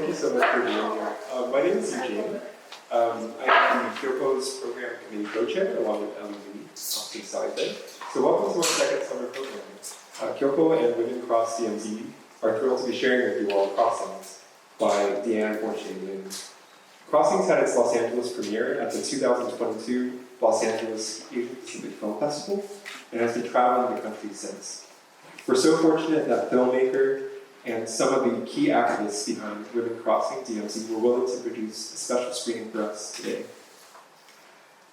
thank you so much for being here. My name is Eugene. I'm the GYOPO's program committee co-chair along with Ellie Lee, off to the side there. So welcome to our second summer program. GYOPO and Women Cross DMZ are thrilled to be sharing with you all Crossings by Deann Borshay Liem. Crossings had its Los Angeles premiere at the 2022 Los Angeles Asian Pacific Film Festival and has been traveling the country since. We're so fortunate that filmmaker and some of the key activists behind Women Crossing DMZ were willing to produce a special screening for us today,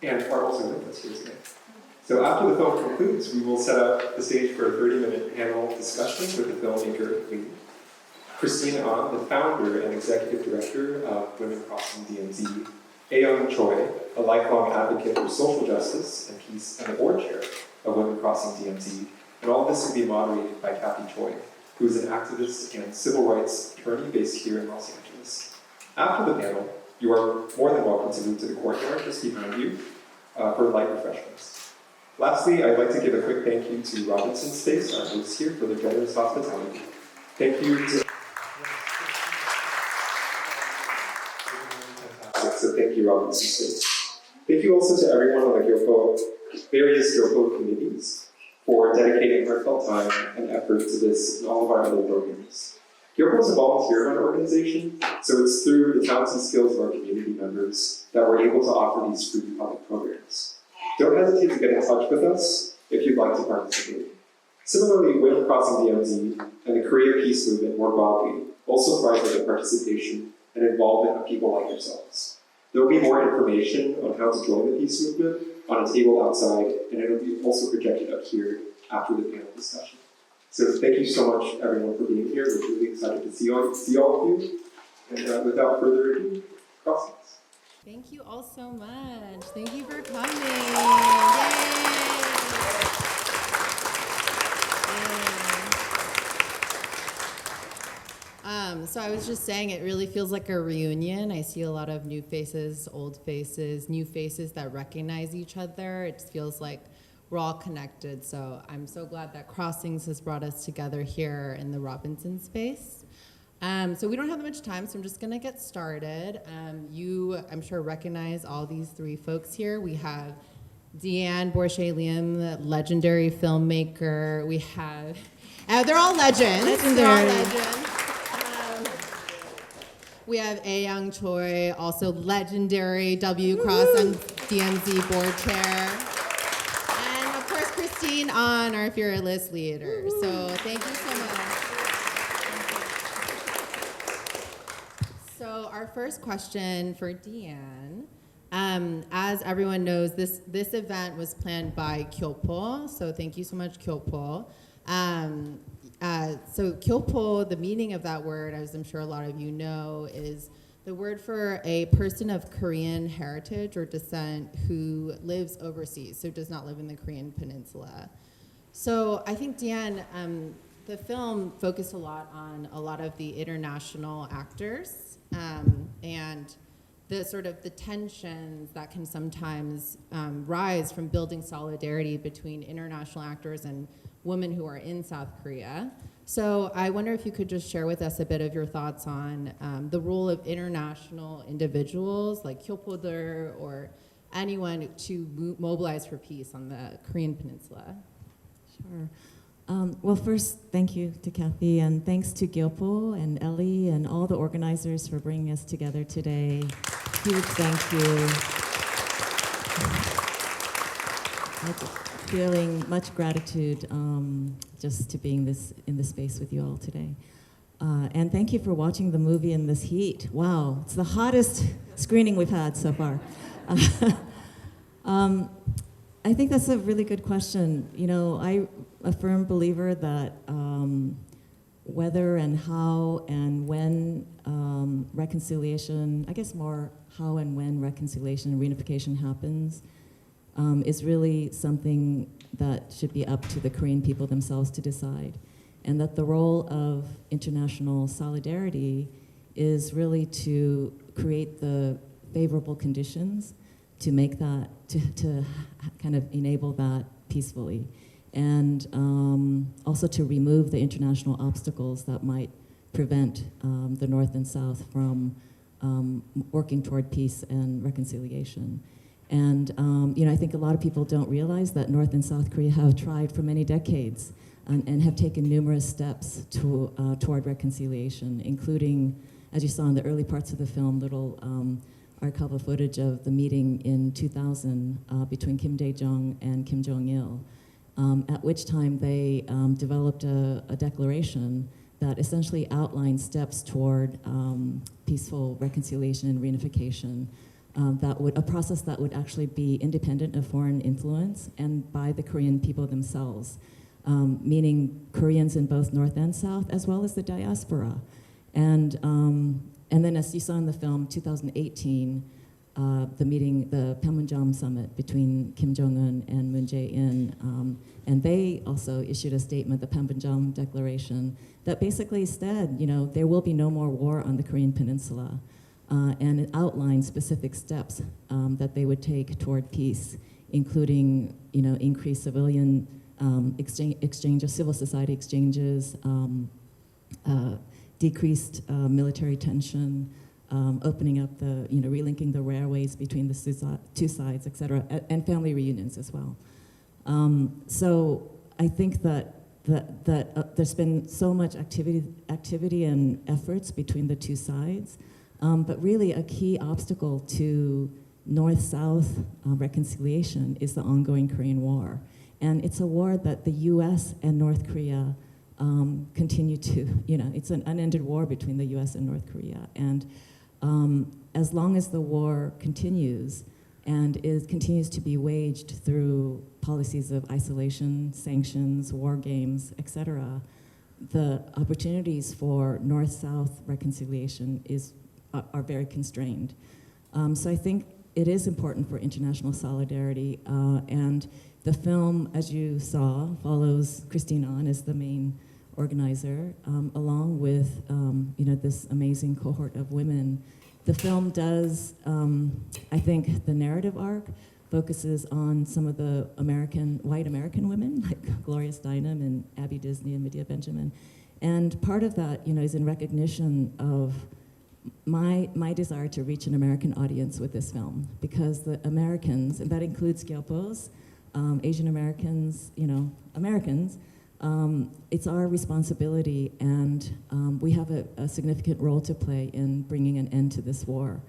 and are also with us here today. So after the film concludes, we will set up the stage for a 30-minute panel discussion with the filmmaker Lee, Christine An, the founder and executive director of Women Crossing DMZ, Aiyoung Choi, a lifelong advocate for social justice and peace and the board chair of Women Crossing DMZ, and all this will be moderated by Cathi Choi, who is an activist and civil rights attorney based here in Los Angeles. After the panel, you are more than welcome to move to the courtyard just behind you for light refreshments. Lastly, I'd like to give a quick thank you to Robinson Space, our hosts here, for their generous hospitality. Thank you to... So thank you, Robinson Space. Thank you also to everyone on the various GYOPO committees for dedicating heartfelt time and effort to this and all of our other programs. GYOPO is a volunteer-run organization, so it's through the talents and skills of our community members that we're able to offer these free public programs. Don't hesitate to get in touch with us if you'd like to participate. Similarly, Women Crossing DMZ and the Korea Peace Movement more broadly also thrive with the participation and involvement of people like yourselves. There will be more information on how to join the peace movement on a table outside, and it will be also projected up here after the panel discussion. So thank you so much, everyone, for being here. We're really excited to see all of you. And without further ado, Crossings. Thank you all so much. Thank you for coming. Yay! So I was just saying, it really feels like a reunion. I see a lot of new faces, old faces, new faces that recognize each other. It just feels like we're all connected. So I'm so glad that Crossings has brought us together here in the Robinson space. So we don't have that much time, so I'm just gonna get started. You, I'm sure, recognize all these three folks here. We have Deann Borshay Liem, the legendary filmmaker. We have, they're all legends. Legendary. They're all legends. We have Aiyoung Choi, also legendary W Cross on DMZ board chair. And of course, Christine An, our fearless leader. So thank you so much. So our first question for Deann. As everyone knows, this event was planned by GYOPO. So thank you so much, GYOPO. So GYOPO, the meaning of that word, as I'm sure a lot of you know, is the word for a person of Korean heritage or descent who lives overseas, so does not live in the Korean peninsula. So I think, Deann, the film focused a lot on a lot of the international actors and the sort of the tensions that can sometimes rise from building solidarity between international actors and women who are in South Korea. So I wonder if you could just share with us a bit of your thoughts on the role of international individuals like GYOPO or anyone to mobilize for peace on the Korean peninsula. Sure. Well, first, thank you to Cathi, and thanks to GYOPO and Ellie and all the organizers for bringing us together today. Huge thank you. Feeling much gratitude just to being in this space with you all today. And thank you for watching the movie in this heat. Wow, it's the hottest screening we've had so far. I think that's a really good question. You know, I'm a firm believer that whether and how and when reconciliation, I guess more how and when reconciliation and reunification happens, is really something that should be up to the Korean people themselves to decide. And that the role of international solidarity is really to create the favorable conditions to make that, to kind of enable that peacefully. And also to remove the international obstacles that might prevent the North and South from working toward peace and reconciliation. And I think a lot of people don't realize that North and South Korea have tried for many decades and have taken numerous steps toward reconciliation, including, as you saw in the early parts of the film, little archival footage of the meeting in 2000 between Kim Dae-jung and Kim Jong-il, at which time they developed a declaration that essentially outlined steps toward peaceful reconciliation and reunification, a process that would actually be independent of foreign influence and by the Korean people themselves, meaning Koreans in both North and South, as well as the diaspora. And then, as you saw in the film, 2018, the Panmunjom summit between Kim Jong-un and Moon Jae-in, and they also issued a statement, the Panmunjom Declaration, that basically said, there will be no more war on the Korean Peninsula, and it outlined specific steps that they would take toward peace, including, increased civilian exchange of civil society exchanges, decreased military tension, opening up relinking the railways between the two sides, et cetera, and family reunions as well. So I think that there's been so much activity and efforts between the two sides, but really a key obstacle to North-South reconciliation is the ongoing Korean War. And it's a war that the US and North Korea continue to, it's an unended war between the US and North Korea. And as long as the war continues and continues to be waged through policies of isolation, sanctions, war games, et cetera, the opportunities for North-South reconciliation are very constrained. So I think it is important for international solidarity, and the film, as you saw, follows Christine Ahn as the main organizer, along with this amazing cohort of women. The film does, I think, the narrative arc focuses on some of the white American women, like Gloria Steinem and Abby Disney and Medea Benjamin, and part of that, is in recognition of my desire to reach an American audience with this film, because the Americans, and that includes GYOPOs, Asian Americans, Americans, it's our responsibility, and we have a significant role to play in bringing an end to this war.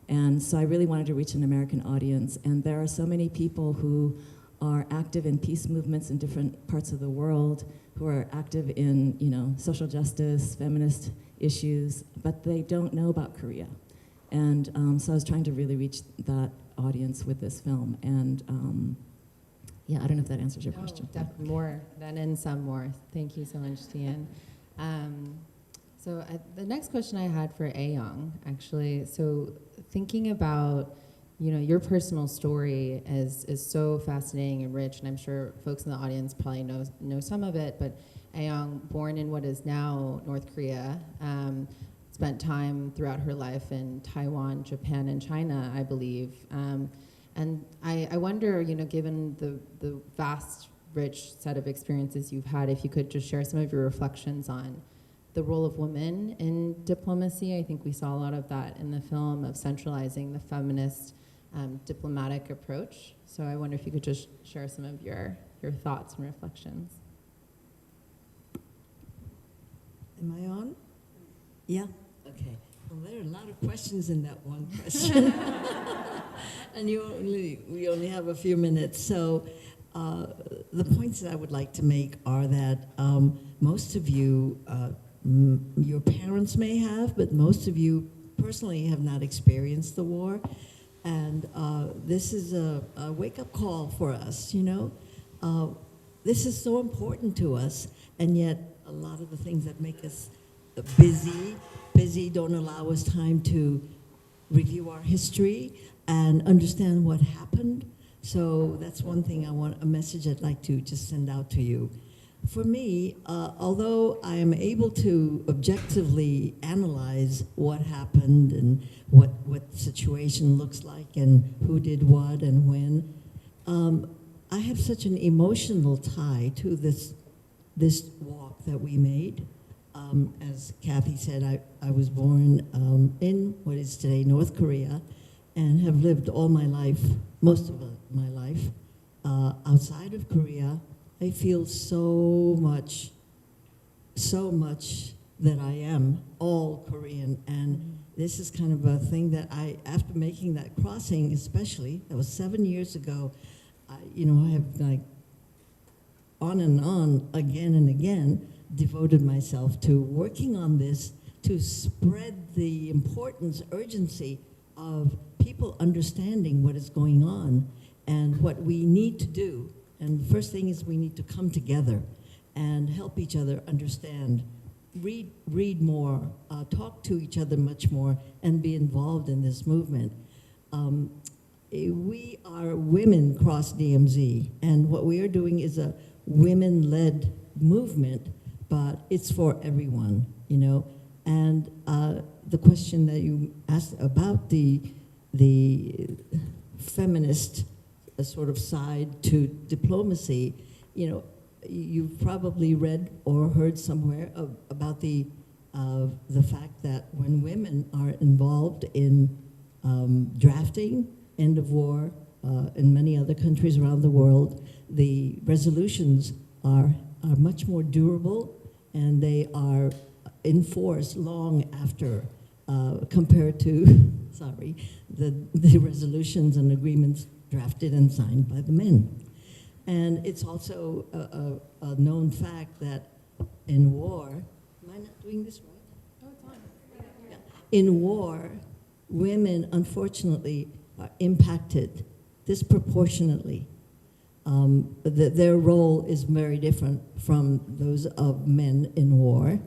And so I really wanted to reach an American audience, and there are so many people who are active in peace movements in different parts of the world, who are active in social justice, feminist issues, but they don't know about Korea. And so I was trying to really reach that audience with this film. And yeah, I don't know if that answers your question. Definitely more than and some more. Thank you so much, Deann. The next question I had for Aiyoung, actually, so thinking about your personal story is so fascinating and rich, and I'm sure folks in the audience probably know some of it, but Aiyoung, born in what is now North Korea, spent time throughout her life in Taiwan, Japan, and China, I believe. And I wonder, given the vast, rich set of experiences you've had, if you could just share some of your reflections on the role of women in diplomacy. I think we saw a lot of that in the film, of centralizing the feminist diplomatic approach. So I wonder if you could just share some of your thoughts and reflections. Am I on? Yeah? Okay. Well, there are a lot of questions in that one question. And we only have a few minutes. So the points that I would like to make are that most of you, your parents may have, but most of you personally have not experienced the war. And this is a wake-up call for us, This is so important to us, and yet a lot of the things that make us busy don't allow us time to review our history and understand what happened. So that's one thing a message I'd like to just send out to you. For me, although I am able to objectively analyze what happened and what the situation looks like and who did what and when, I have such an emotional tie to this walk that we made. As Cathi said, I was born in what is today North Korea and have lived all my life, most of my life, outside of Korea. I feel so much that I am all Korean. And this is kind of a thing that after making that crossing, especially, that was 7 years ago, I have like on and on, again and again, devoted myself to working on this to spread the importance, urgency of people understanding what is going on and what we need to do. And the first thing is we need to come together and help each other understand, read more, talk to each other much more, and be involved in this movement. We are Women Cross DMZ, and what we are doing is a women-led movement, but it's for everyone, And the question that you asked about the feminist sort of side to diplomacy, you've probably read or heard somewhere about the fact that when women are involved in drafting, end of war, in many other countries around the world, the resolutions are much more durable and they are in force long after, compared to, the resolutions and agreements drafted and signed by the men. And it's also a known fact that in war, am I not doing this right? Oh, it's on. Yeah. In war, women, unfortunately, are impacted disproportionately. Their role is very different from those of men in war.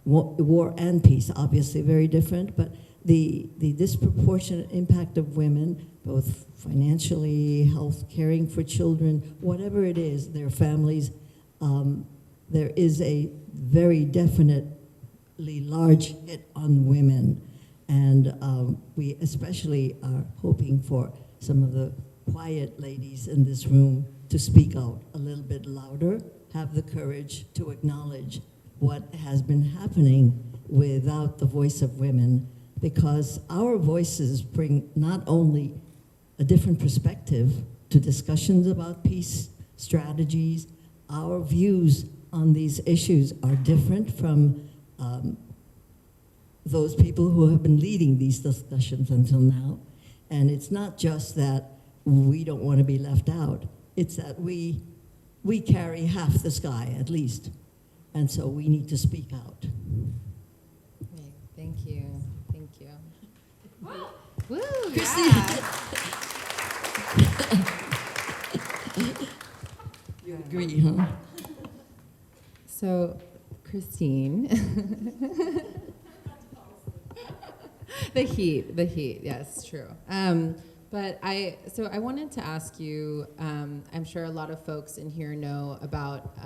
War and peace, obviously very different, but the disproportionate impact of women, both financially, health, caring for children, whatever it is, their families, there is a very definitely large hit on women. And we especially are hoping for some of the quiet ladies in this room to speak out a little bit louder, have the courage to acknowledge what has been happening without the voice of women, because our voices bring not only a different perspective to discussions about peace strategies, our views on these issues are different from those people who have been leading these discussions until now. And it's not just that we don't want to be left out, it's that we carry half the sky at least. And so we need to speak out. Okay, thank you. Thank you. Woo, Christine. yeah. You agree, huh? So, Christine. the heat, yes, true. But I wanted to ask you, I'm sure a lot of folks in here know about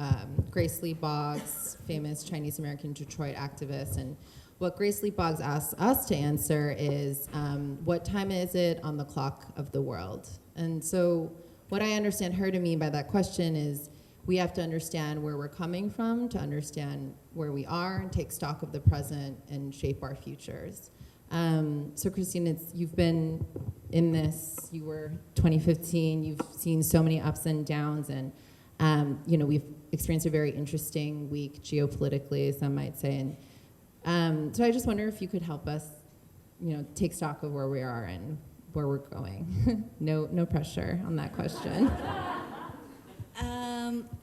Grace Lee Boggs, famous Chinese-American Detroit activist, and what Grace Lee Boggs asks us to answer is, what time is it on the clock of the world? And so what I understand her to mean by that question is we have to understand where we're coming from to understand where we are and take stock of the present and shape our futures. So Christine, you've been in this, you were 2015, you've seen so many ups and downs, and we've experienced a very interesting week geopolitically, some might say. And so I just wonder if you could help us, take stock of where we are and where we're going. No pressure on that question.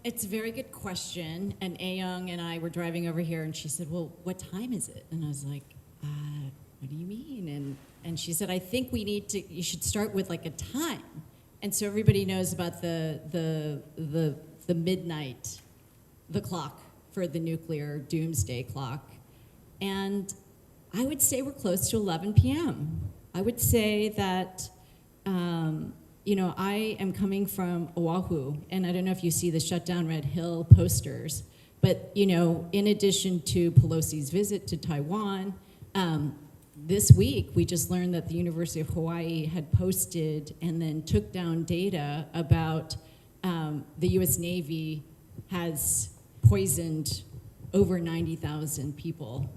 It's a very good question. And Aiyoung and I were driving over here, and she said, "Well, what time is it?" And I was like, "What do you mean?" And she said, "I think you should start with like a time." And so everybody knows about the midnight, the clock for the nuclear doomsday clock. And I would say we're close to 11 p.m. I would say that, I am coming from Oahu, and I don't know if you see the Shut Down Red Hill posters, but, in addition to Pelosi's visit to Taiwan, this week we just learned that the University of Hawaii had posted and then took down data about the U.S. Navy has poisoned over 90,000 people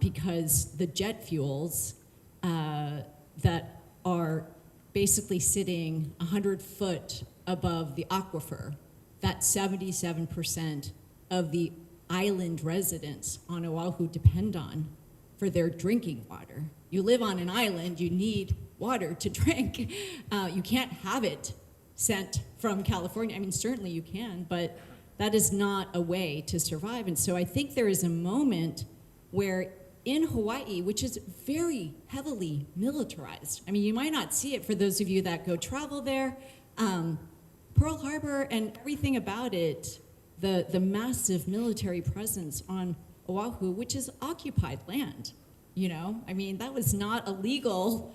because the jet fuels that are basically sitting 100 foot above the aquifer, that 77% of the island residents on Oahu depend on for their drinking water. You live on an island, you need water to drink. You can't have it sent from California. I mean, certainly you can, but that is not a way to survive. And so I think there is a moment where in Hawaii, which is very heavily militarized, I mean, you might not see it for those of you that go travel there, Pearl Harbor and everything about it, the massive military presence on Oahu, which is occupied land, you know? I mean, that was not a legal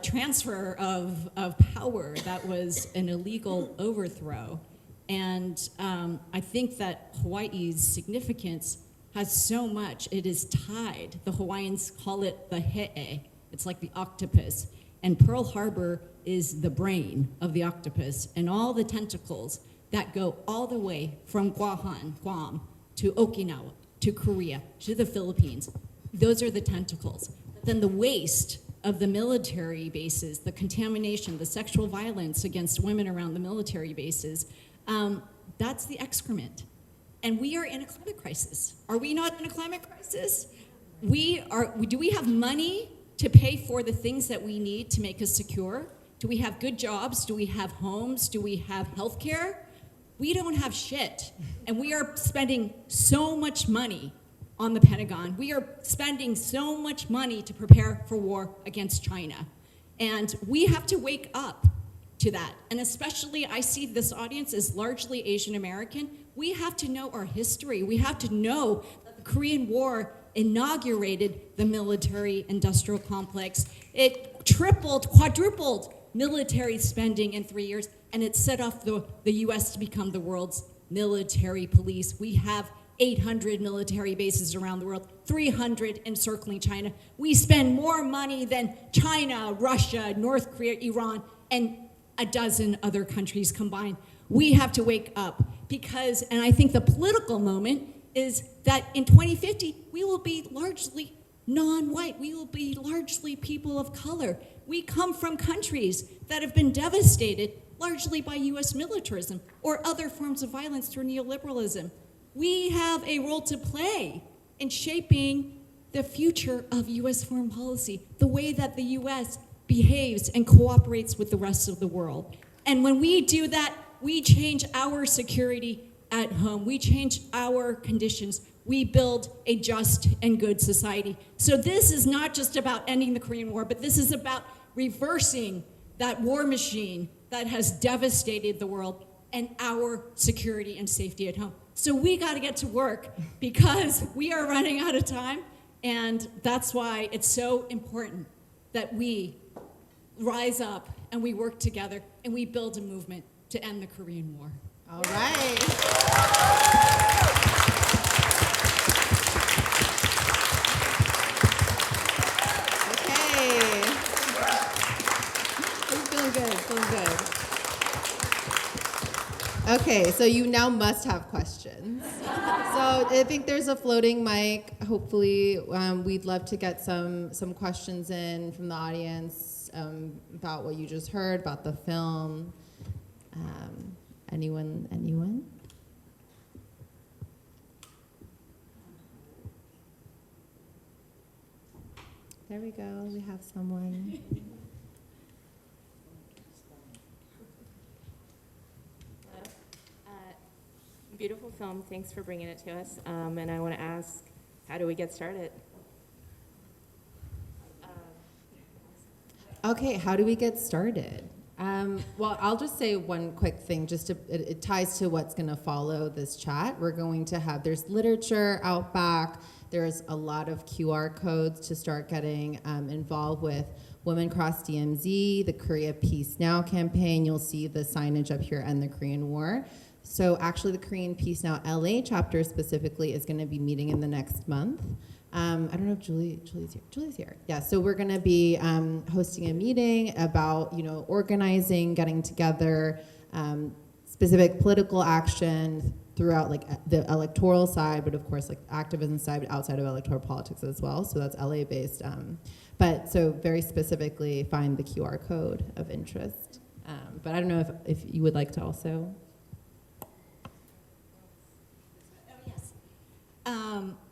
transfer of power. That was an illegal overthrow. And I think that Hawaii's significance has so much. It is tied. The Hawaiians call it the he'e. It's like the octopus. And Pearl Harbor is the brain of the octopus and all the tentacles that go all the way from Guahan, Guam, to Okinawa, to Korea, to the Philippines. Those are the tentacles. But then the waste of the military bases, the contamination, the sexual violence against women around the military bases, that's the excrement. And we are in a climate crisis. Are we not in a climate crisis? Do we have money to pay for the things that we need to make us secure? Do we have good jobs? Do we have homes? Do we have health care? We don't have shit. And we are spending so much money on the Pentagon. We are spending so much money to prepare for war against China. And we have to wake up to that. And especially, I see this audience as largely Asian American. We have to know our history. We have to know that the Korean War inaugurated the military-industrial complex. It tripled, quadrupled military spending in 3 years, and it set off the US to become the world's military police. We have 800 military bases around the world, 300 encircling China. We spend more money than China, Russia, North Korea, Iran, and a dozen other countries combined. We have to wake up because, and I think the political moment is that in 2050, we will be largely non-white. We will be largely people of color. We come from countries that have been devastated largely by US militarism or other forms of violence through neoliberalism. We have a role to play in shaping the future of US foreign policy, the way that the US behaves and cooperates with the rest of the world. And when we do that, we change our security at home. We change our conditions. We build a just and good society. So this is not just about ending the Korean War, but this is about reversing that war machine that has devastated the world and our security and safety at home. So we got to get to work because we are running out of time, and that's why it's so important that we rise up and we work together and we build a movement to end the Korean War. All right. Okay. I'm feeling good, feeling good. Okay, so you now must have questions. So I think there's a floating mic. Hopefully, we'd love to get some questions in from the audience about what you just heard, about the film. Anyone? There we go, we have someone. Beautiful film, thanks for bringing it to us. And I want to ask, how do we get started? Okay, how do we get started? Well, I'll just say one quick thing, it ties to what's gonna follow this chat. We're going to have, there's literature out back, there's a lot of QR codes to start getting involved with Women Cross DMZ, the Korea Peace Now campaign. You'll see the signage up here, End the Korean War. So actually the Korean Peace Now LA chapter specifically is gonna be meeting in the next month. I don't know if Julie's here. Julie's here. Yeah, so we're gonna be hosting a meeting about, organizing, getting together, specific political action, throughout like the electoral side, but of course like activism side, but outside of electoral politics as well. So that's LA based. But so very specifically find the QR code of interest. But I don't know if you would like to also.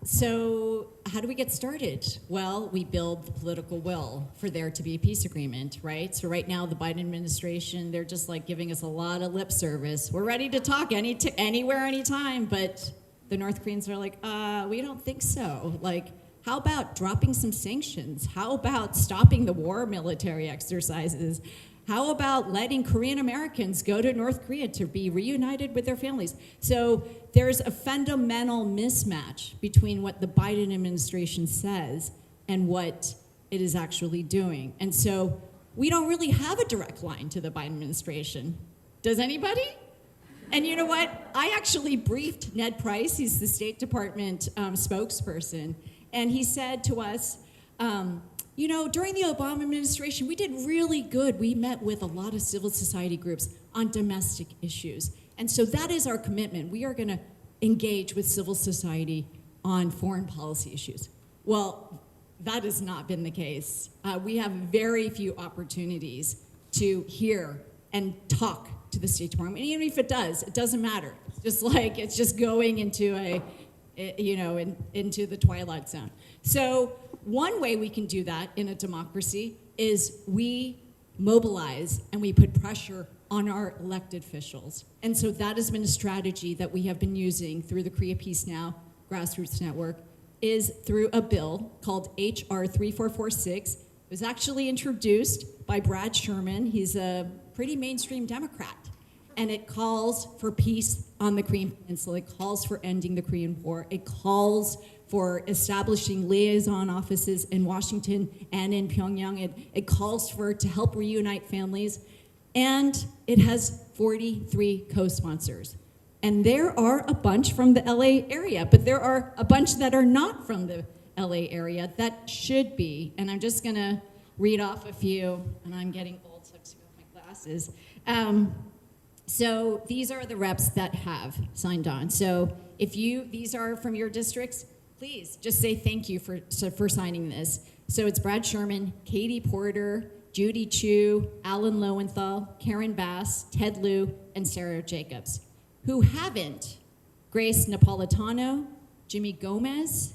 So how do we get started? Well, we build the political will for there to be a peace agreement, right? So right now, the Biden administration, they're just like giving us a lot of lip service. We're ready to talk anywhere, anytime, but the North Koreans are like, we don't think so. Like, how about dropping some sanctions? How about stopping the war military exercises? How about letting Korean Americans go to North Korea to be reunited with their families? So there's a fundamental mismatch between what the Biden administration says and what it is actually doing. And so we don't really have a direct line to the Biden administration. Does anybody? And you know what? I actually briefed Ned Price, he's the State Department spokesperson, and he said to us, you know, during the Obama administration, we did really good. We met with a lot of civil society groups on domestic issues. And so that is our commitment. We are going to engage with civil society on foreign policy issues. Well, that has not been the case. We have very few opportunities to hear and talk to the State Department. And even if it does, it doesn't matter. It's just like, it's just going into into the twilight zone. So one way we can do that in a democracy is we mobilize and we put pressure on our elected officials. And so that has been a strategy that we have been using through the Korea Peace Now Grassroots Network, is through a bill called HR 3446. It was actually introduced by Brad Sherman. He's a pretty mainstream Democrat. And it calls for peace on the Korean Peninsula. It calls for ending the Korean War. It calls for establishing liaison offices in Washington and in Pyongyang. It calls for to help reunite families. And it has 43 co-sponsors. And there are a bunch from the LA area, but there are a bunch that are not from the LA area that should be. And I'm just gonna read off a few, and I'm getting old, so I have to take off my glasses. So these are the reps that have signed on. So if these are from your districts, please just say thank you for signing this. So it's Brad Sherman, Katie Porter, Judy Chu, Alan Lowenthal, Karen Bass, Ted Lieu, and Sarah Jacobs. Who haven't: Grace Napolitano, Jimmy Gomez,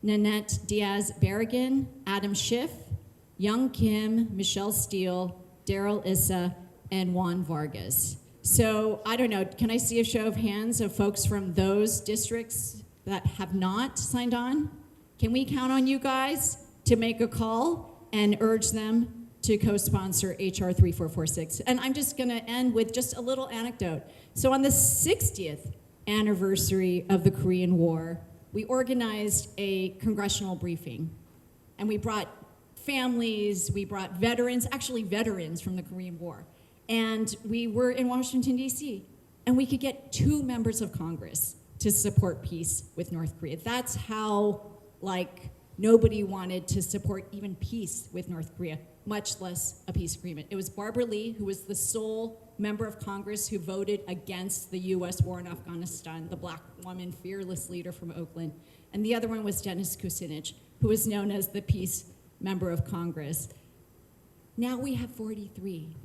Nanette Diaz-Barragan, Adam Schiff, Young Kim, Michelle Steele, Daryl Issa, and Juan Vargas. So I don't know, can I see a show of hands of folks from those districts that have not signed on? Can we count on you guys to make a call and urge them to co-sponsor HR 3446? And I'm just gonna end with just a little anecdote. So on the 60th anniversary of the Korean War, we organized a congressional briefing. And we brought families, we brought veterans, actually veterans from the Korean War. And we were in Washington, D.C., and we could get 2 members of Congress to support peace with North Korea. That's how, like, nobody wanted to support even peace with North Korea, much less a peace agreement. It was Barbara Lee, who was the sole member of Congress who voted against the U.S. war in Afghanistan, the black woman, fearless leader from Oakland. And the other one was Dennis Kucinich, who was known as the peace member of Congress. Now we have 43.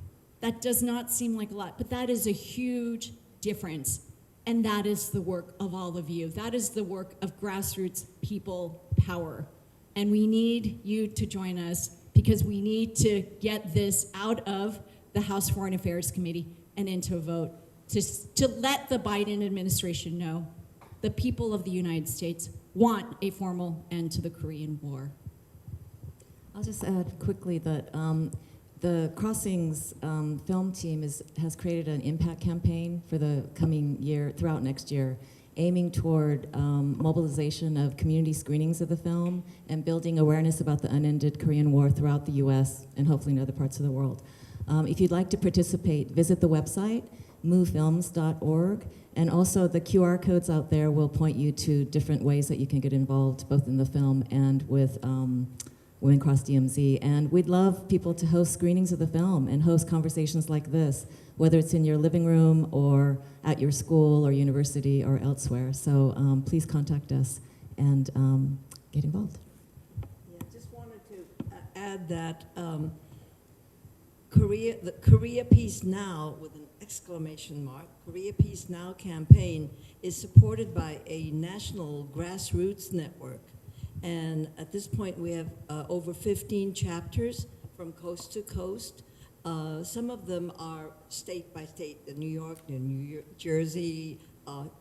That does not seem like a lot, but that is a huge difference. And that is the work of all of you. That is the work of grassroots people power. And we need you to join us because we need to get this out of the House Foreign Affairs Committee and into a vote to let the Biden administration know the people of the United States want a formal end to the Korean War. I'll just add quickly that the Crossings film team has created an impact campaign for the coming year, throughout next year, aiming toward mobilization of community screenings of the film and building awareness about the unended Korean War throughout the US and hopefully in other parts of the world. If you'd like to participate, visit the website, movefilms.org, and also the QR codes out there will point you to different ways that you can get involved, both in the film and with Women Cross DMZ. And we'd love people to host screenings of the film and host conversations like this, whether it's in your living room or at your school or university or elsewhere. So please contact us and get involved. Yeah, just wanted to add that the Korea Peace Now, with an exclamation mark, Korea Peace Now campaign is supported by a national grassroots network. And at this point, we have over 15 chapters from coast to coast. Some of them are state by state, New York, New Jersey,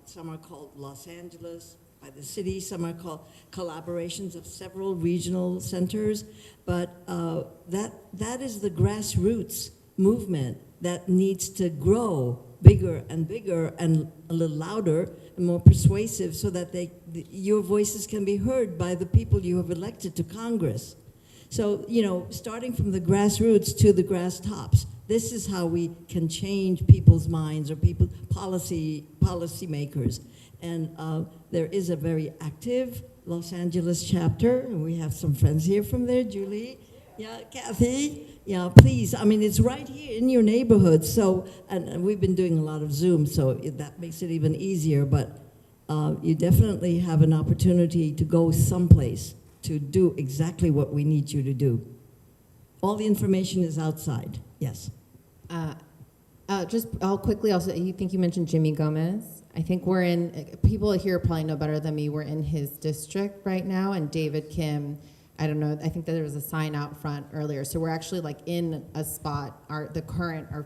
some are called Los Angeles, by the city, some are called collaborations of several regional centers, but that is the grassroots movement that needs to grow bigger and a little louder and more persuasive so that your voices can be heard by the people you have elected to Congress. So, starting from the grassroots to the grass tops, this is how we can change people's minds or policymakers. And there is a very active Los Angeles chapter, and we have some friends here from there, Julie, yeah, Cathi, yeah, please. I mean, it's right here in your neighborhood. So, and we've been doing a lot of Zoom, so that makes it even easier. But you definitely have an opportunity to go someplace to do exactly what we need you to do. All the information is outside. Yes. I'll quickly also, you think you mentioned Jimmy Gomez? I think we're in, people here probably know better than me, we're in his district right now, and David Kim, I don't know, I think that there was a sign out front earlier, so we're actually like in a spot, our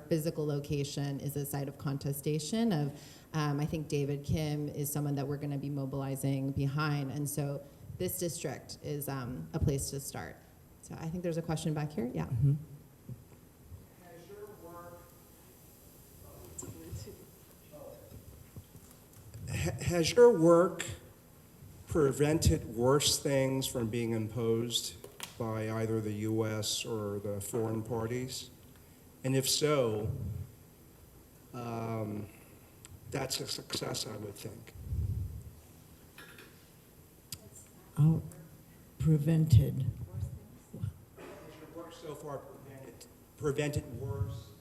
physical location is a site of contestation of, I think David Kim is someone that we're gonna be mobilizing behind, and so this district is a place to start. So I think there's a question back here, yeah. Mm-hmm. Has your work prevented worse things from being imposed by either the U.S. or the foreign parties? And if so, that's a success, I would think. Oh, prevented. Has your work so far prevented worse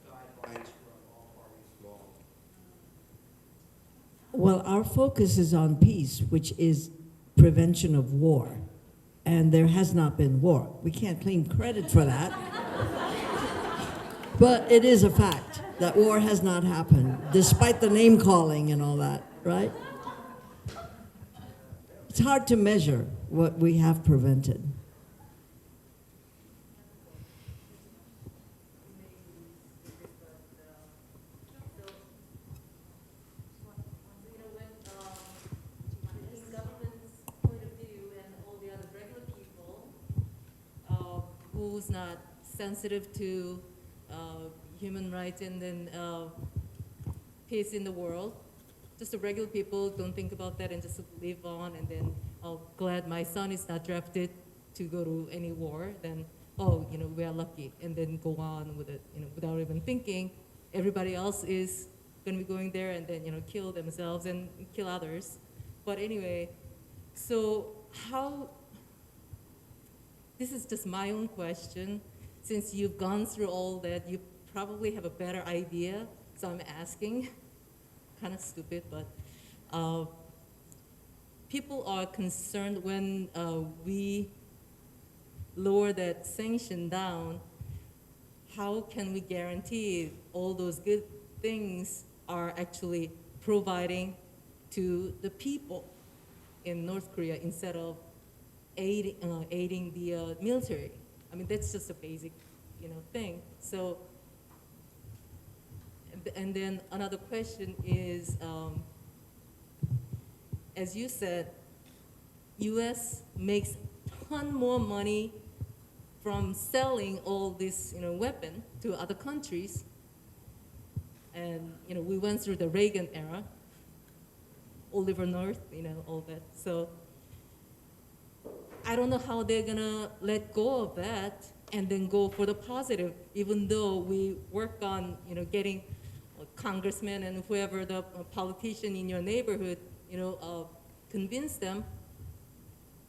guidelines from all parties involved? Well, our focus is on peace, which is prevention of war. And there has not been war. We can't claim credit for that. But it is a fact that war has not happened, despite the name calling and all that, right? It's hard to measure what we have prevented. Who's not sensitive to human rights and then peace in the world. Just the regular people don't think about that and just live on, and then, oh, glad my son is not drafted to go to any war, then, oh, we are lucky, and then go on with it, without even thinking. Everybody else is gonna be going there and then, kill themselves and kill others. But anyway, so this is just my own question. Since you've gone through all that, you probably have a better idea, so I'm asking. Kind of stupid, but people are concerned when we lower that sanction down. How can we guarantee all those good things are actually providing to the people in North Korea instead of aiding the military? I mean, that's just a basic, thing. So, and then another question is, as you said, U.S. makes a ton more money from selling all this, weapon to other countries. And, we went through the Reagan era, Oliver North, all that. So I don't know how they're gonna let go of that and then go for the positive, even though we work on, getting congressmen and whoever the politician in your neighborhood, convince them.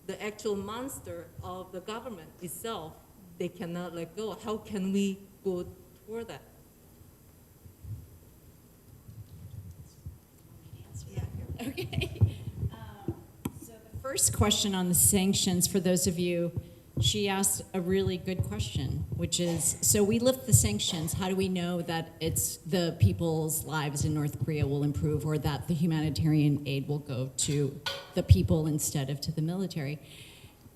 the actual monster of the government itself, they cannot let go. How can we go toward that? Okay. So the first question on the sanctions, for those of you, she asked a really good question, which is, so we lift the sanctions. How do we know that it's the people's lives in North Korea will improve, or that the humanitarian aid will go to the people instead of to the military?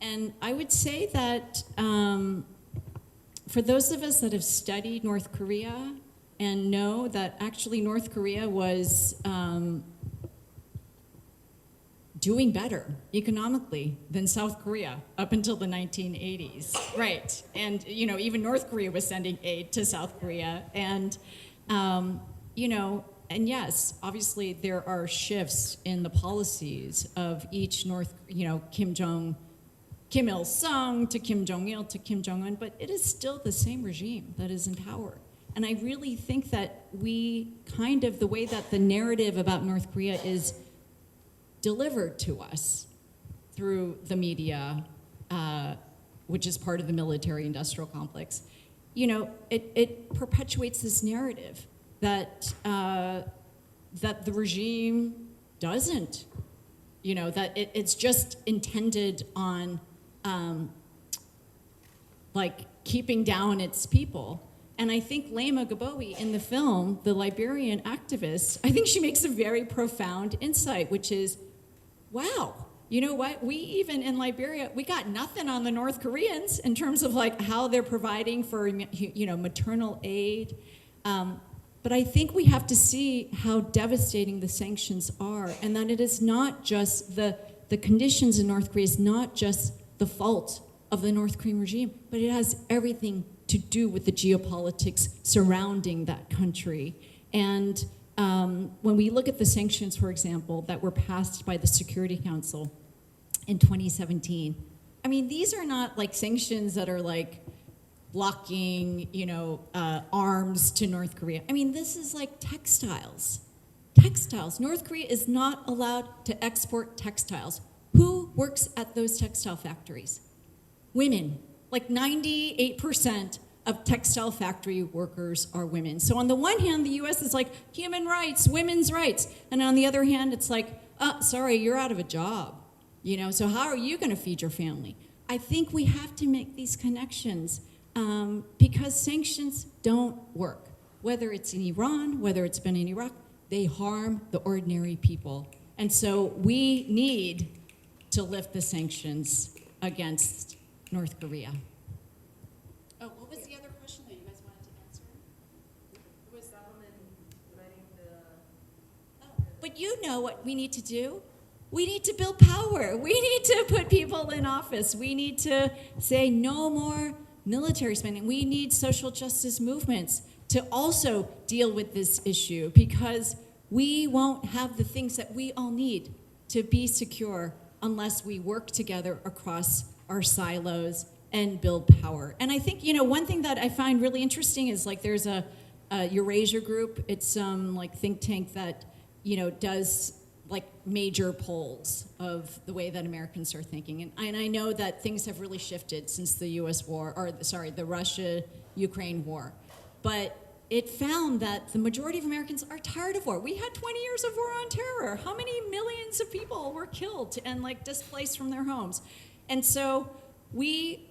And I would say that for those of us that have studied North Korea and know that actually North Korea was doing better economically than South Korea up until the 1980s, right? And you know, even North Korea was sending aid to South Korea, and you know, and yes, obviously there are shifts in the policies of each Kim Il Sung to Kim Jong Il to Kim Jong Un, but it is still the same regime that is in power. And I really think that we kind of, the way that the narrative about North Korea is delivered to us through the media, which is part of the military-industrial complex, you know, it perpetuates this narrative that that the regime doesn't, you know, that it's just intended on like keeping down its people. And I think Lema Gabowi in the film, the Liberian activist, I think she makes a very profound insight, which is, wow, you know what? We even in Liberia, we got nothing on the North Koreans in terms of like how they're providing for, you know, maternal aid. But I think we have to see how devastating the sanctions are, and that it is not just the conditions in North Korea is not just the fault of the North Korean regime, but it has everything to do with the geopolitics surrounding that country. And when we look at the sanctions, for example, that were passed by the Security Council in 2017, I mean, these are not like sanctions that are like blocking, you know, arms to North Korea. I mean, this is like textiles. Textiles. North Korea is not allowed to export textiles. Who works at those textile factories? Women. Like 98% of textile factory workers are women. So on the one hand, the US is like human rights, women's rights. And on the other hand, it's like, oh, sorry, you're out of a job. You know, so how are you gonna feed your family? I think we have to make these connections because sanctions don't work. Whether it's in Iran, whether it's been in Iraq, they harm the ordinary people. And so we need to lift the sanctions against North Korea. Oh, what was the other question that you guys wanted to answer? It was government letting the... Oh, but you know what we need to do? We need to build power. We need to put people in office. We need to say no more military spending. We need social justice movements to also deal with this issue, because we won't have the things that we all need to be secure unless we work together across our silos and build power. And I think, you know, one thing that I find really interesting is like there's a Eurasia group. It's some like think tank that, you know, does like major polls of the way that Americans are thinking. And I know that things have really shifted since the US war, or sorry, the Russia-Ukraine war. But it found that the majority of Americans are tired of war. We had 20 years of war on terror. How many millions of people were killed and like displaced from their homes? And so we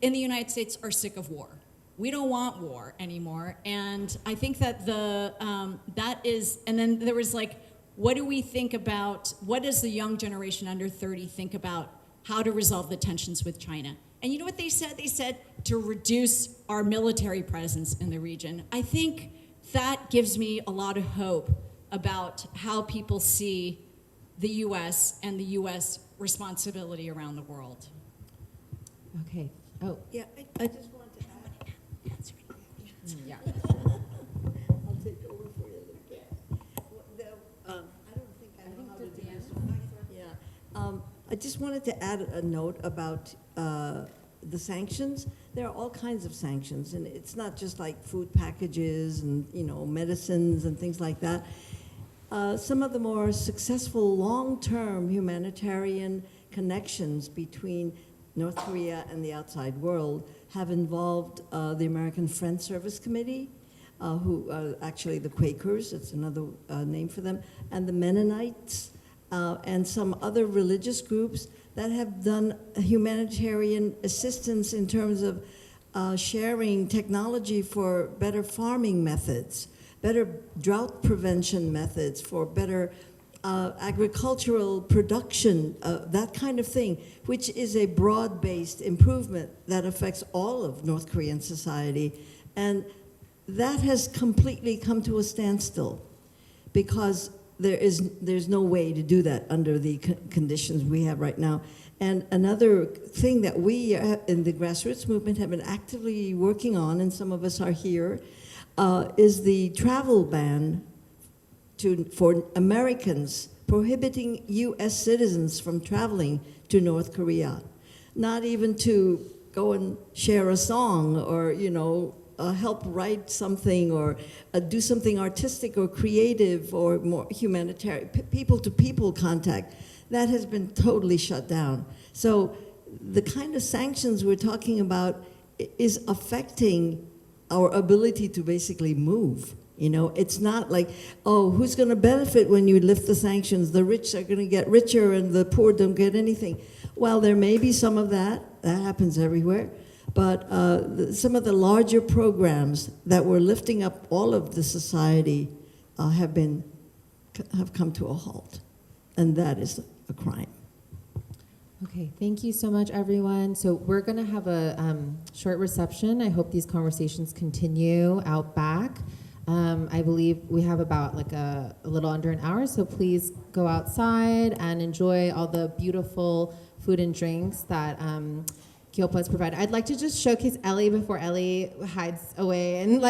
in the United States are sick of war. We don't want war anymore. And I think that that is, and then there was like, what do we think about, what does the young generation under 30 think about how to resolve the tensions with China? And you know what they said? They said to reduce our military presence in the region. I think that gives me a lot of hope about how people see the US and the US responsibility around the world. Okay. Oh, Yeah, I just wanted to add. yeah. I'll take over for you a little bit. I don't think I know how to do this one. Yeah. I just wanted to add a note about the sanctions. There are all kinds of sanctions, and it's not just like food packages and, you know, medicines and things like that. Some of the more successful long-term humanitarian connections between North Korea and the outside world have involved the American Friends Service Committee, who are actually the Quakers, it's another name for them, and the Mennonites, and some other religious groups that have done humanitarian assistance in terms of sharing technology for better farming methods, better drought prevention methods, for better agricultural production, that kind of thing, which is a broad-based improvement that affects all of North Korean society. And that has completely come to a standstill because there's no way to do that under the conditions we have right now. And another thing that we in the grassroots movement have been actively working on, and some of us are here, is the travel ban for Americans, prohibiting U.S. citizens from traveling to North Korea. Not even to go and share a song or, help write something or do something artistic or creative or more humanitarian, people-to-people contact. That has been totally shut down. So the kind of sanctions we're talking about is affecting our ability to basically move. It's not like, oh, who's going to benefit when you lift the sanctions? The rich are going to get richer and the poor don't get anything. Well, there may be some of that. That happens everywhere. But some of the larger programs that were lifting up all of the society have come to a halt. And that is a crime. Okay, thank you so much, everyone. So we're going to have a short reception. I hope these conversations continue out back. I believe we have about a little under an hour, so please go outside and enjoy all the beautiful food and drinks that GYOPO has provided. I'd like to just showcase Ellie before Ellie hides away. And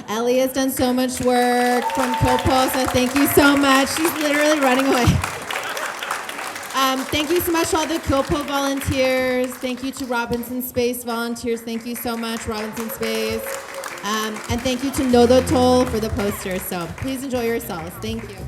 Ellie has done so much work from GYOPO, so thank you so much. She's literally running away. Thank you so much to all the GYOPO volunteers. Thank you to Robinson Space volunteers. Thank you so much, Robinson Space. And thank you to Nodo Toll for the posters. So please enjoy yourselves. Thank you.